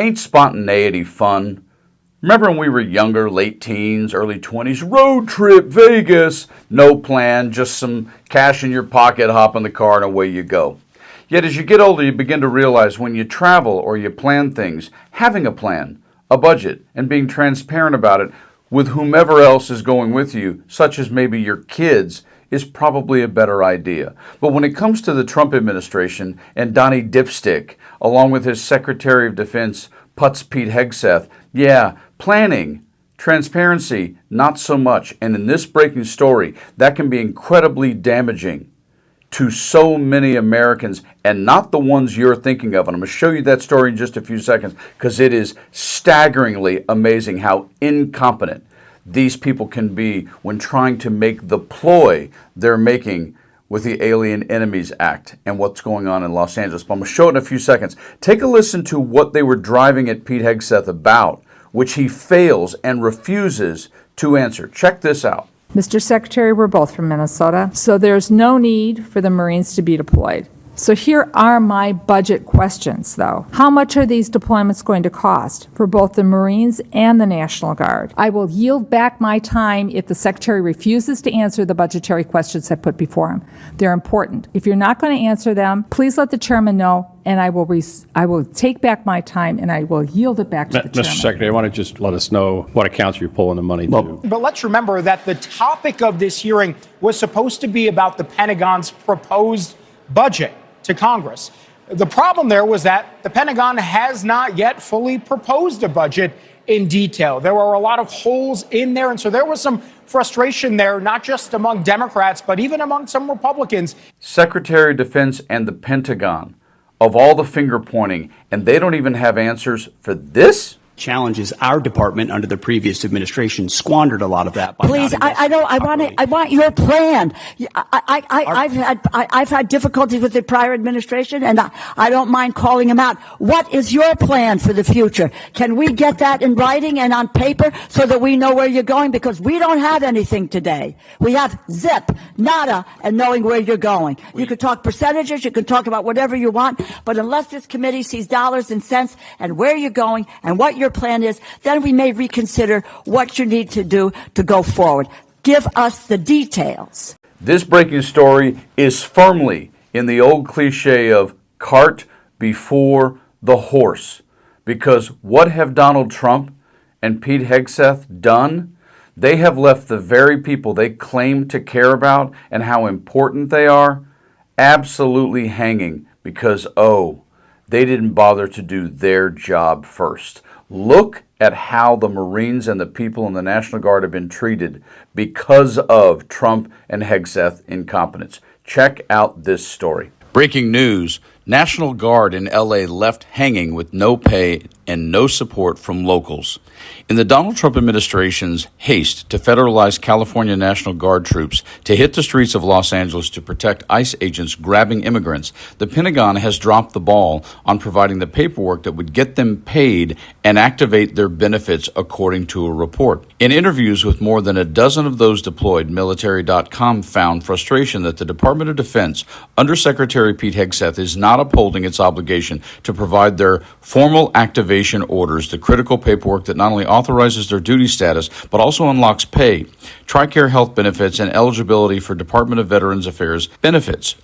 Ain't spontaneity fun? Remember when we were younger, late teens, early 20s, road trip, Vegas, no plan, just some cash in your pocket, hop in the car and away you go. Yet as you get older, you begin to realize when you travel or you plan things, having a plan, a budget, and being transparent about it with whomever else is going with you, such as maybe your kids, is probably a better idea. But when it comes to the Trump administration and Donnie Dipstick, along with his Secretary of Defense, Putz Pete Hegseth, yeah, planning, transparency, not so much. And in this breaking story, that can be incredibly damaging to so many Americans and not the ones you're thinking of. And I'm going to show you that story in just a few seconds because it is staggeringly amazing how incompetent these people can be when trying to make the ploy they're making with the Alien Enemies Act and what's going on in Los Angeles. But I'm going to show it in a few seconds. Take a listen to what they were driving at Pete Hegseth about, which he fails and refuses to answer. Check this out. Mr. Secretary, we're both from Minnesota, so there's no need for the Marines to be deployed. So here are my budget questions, though. How much are these deployments going to cost for both the Marines and the National Guard? I will yield back my time if the Secretary refuses to answer the budgetary questions I put before him. They're important. If you're not going to answer them, please let the Chairman know, and I will take back my time and I will yield it back to the Chairman. Mr. Secretary, I want to just let us know what accounts you're pulling the money to. But let's remember that the topic of this hearing was supposed to be about the Pentagon's proposed budget to Congress. The problem there was that the Pentagon has not yet fully proposed a budget in detail. There were a lot of holes in there, and so there was some frustration there, not just among Democrats, but even among some Republicans. Secretary of Defense and the Pentagon, of all the finger pointing, and they don't even have answers for this? Challenges our department under the previous administration squandered a lot of that. Please, I want your plan. I've had difficulties with the prior administration, and I don't mind calling them out. What is your plan for the future? Can we get that in writing and on paper so that we know where you're going? Because we don't have anything today. We have zip, nada, and knowing where you're going. You could talk percentages, you can talk about whatever you want, but unless this committee sees dollars and cents and where you're going and what your plan is, then we may reconsider what you need to do to go forward. Give us the details. This breaking story is firmly in the old cliche of cart before the horse. Because what have Donald Trump and Pete Hegseth done? They have left the very people they claim to care about and how important they are absolutely hanging because, they didn't bother to do their job first. Look at how the Marines and the people in the National Guard have been treated because of Trump and Hegseth incompetence. Check out this story. Breaking news, National Guard in L.A. left hanging with no pay and no support from locals. In the Donald Trump administration's haste to federalize California National Guard troops to hit the streets of Los Angeles to protect ICE agents grabbing immigrants, the Pentagon has dropped the ball on providing the paperwork that would get them paid and activate their benefits, according to a report. In interviews with more than a dozen of those deployed, Military.com found frustration that the Department of Defense, under Secretary Pete Hegseth, is not upholding its obligation to provide their formal activation orders, the critical paperwork that not only authorizes their duty status, but also unlocks pay, TRICARE health benefits, and eligibility for Department of Veterans Affairs benefits.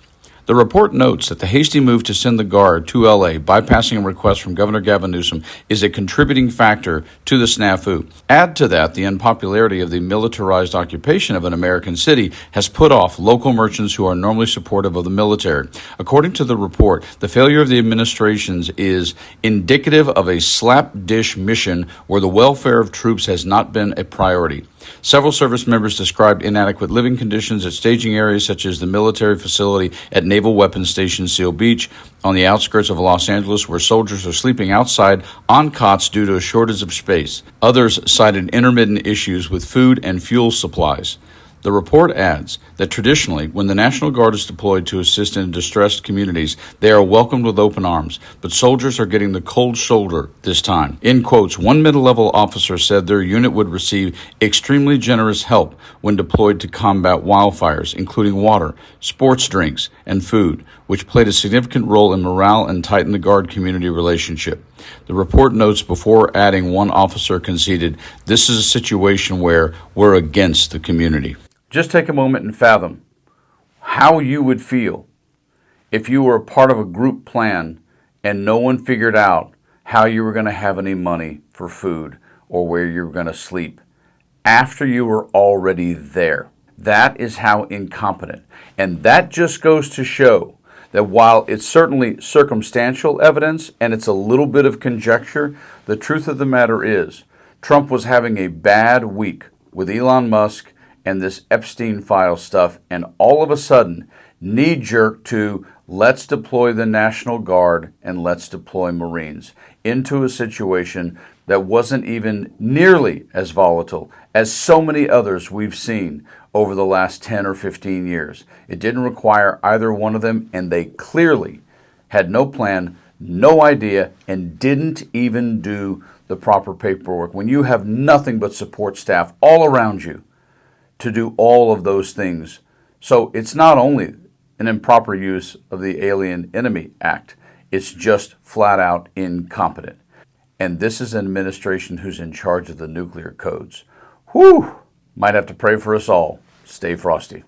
The report notes that the hasty move to send the Guard to L.A., bypassing a request from Governor Gavin Newsom, is a contributing factor to the snafu. Add to that the unpopularity of the militarized occupation of an American city has put off local merchants who are normally supportive of the military. According to the report, the failure of the administrations is indicative of a slapdish mission where the welfare of troops has not been a priority. Several service members described inadequate living conditions at staging areas such as the military facility at Naval Weapons Station Seal Beach on the outskirts of Los Angeles, where soldiers are sleeping outside on cots due to a shortage of space. Others cited intermittent issues with food and fuel supplies. The report adds that traditionally, when the National Guard is deployed to assist in distressed communities, they are welcomed with open arms, but soldiers are getting the cold shoulder this time. In quotes, one middle-level officer said their unit would receive extremely generous help when deployed to combat wildfires, including water, sports drinks, and food, which played a significant role in morale and tightened the Guard community relationship. The report notes before adding one officer conceded, this is a situation where we're against the community. Just take a moment and fathom how you would feel if you were a part of a group plan and no one figured out how you were going to have any money for food or where you were going to sleep after you were already there. That is how incompetent. And that just goes to show that while it's certainly circumstantial evidence and it's a little bit of conjecture, the truth of the matter is Trump was having a bad week with Elon Musk and this Epstein file stuff, and all of a sudden, knee-jerk to let's deploy the National Guard and let's deploy Marines into a situation that wasn't even nearly as volatile as so many others we've seen over the last 10 or 15 years. It didn't require either one of them, and they clearly had no plan, no idea, and didn't even do the proper paperwork. When you have nothing but support staff all around you to do all of those things. So it's not only an improper use of the Alien Enemy Act, it's just flat out incompetent. And this is an administration who's in charge of the nuclear codes. Whew! Might have to pray for us all. Stay frosty.